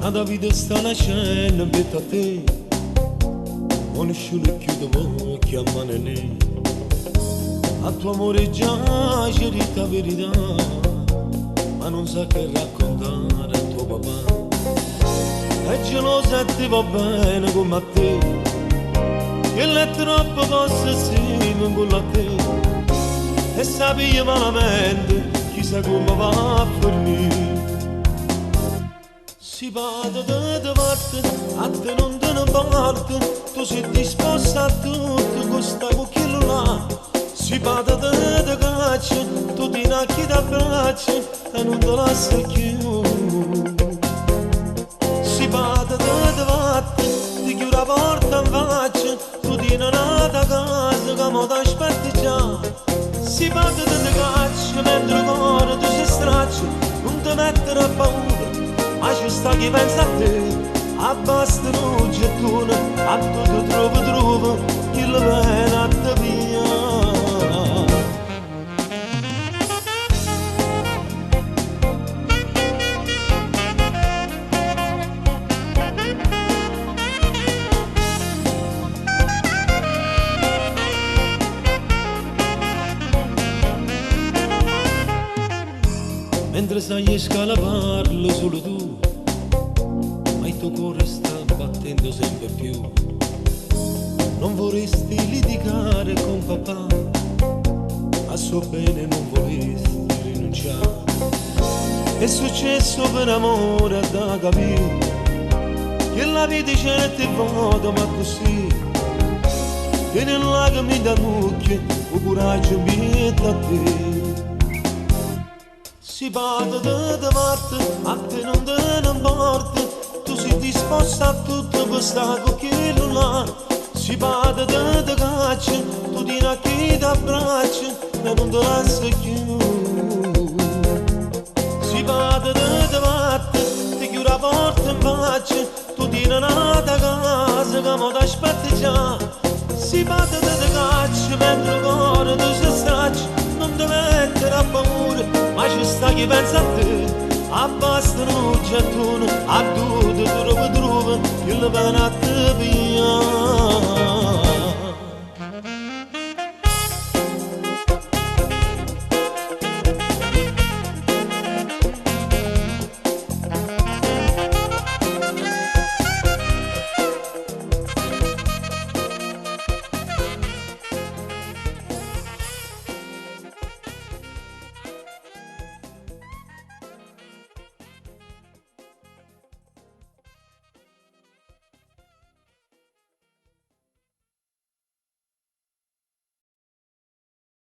Ad vita sta nascendo per te, nessuno chiude chiamare lei. A tuo amore già c'è dita verità, ma non sa che raccontare a tuo papà. È gelosa e ti va bene come a te, che le troppo cose simili con a te. E sapi malamente, chissà come va a finire. Si vada da parte, a te non te ne parte, tu sei disposta a tutto, costa con quello là. Si vada da caccia, tu ti nacchi da braccia e non te lascia più. Si vada da parte, ti chiude la porta in faccia, tu ti non hai da casa che mo t'aspetti già. Si vada da caccia, mentre il cuore tu si straccia, non ti mettere a paura. Ma ci sta chi pensa a te, abbassa un gettone, a tutto trovo, chi lo viene a te via. Mentre sai scalavarlo solo tu, ma il tuo cuore sta battendo sempre più. Non vorresti litigare con papà, a suo bene non vorresti rinunciare. È successo per amore da capire, che la vita c'è vuota ma così. Che nel lago mi dà mucchie, o coraggio mi da te. Si vada da parte, a te non te ne importa, tu sei disposta a tutto per stare con quello là. Si vada da caccia, tu ti nacchi da braccia e non te lascia più. Si vada da parte, ti chiude la porta in faccia, tu ti non hai da casa che mo t'aspetti già. Si vada da caccia, mentre il cuore tu si straccia, non ti mettere a paura, ma ci sta chi pensa a te. Abbassa un gettone, a tutto trovo, che lo viene a te via.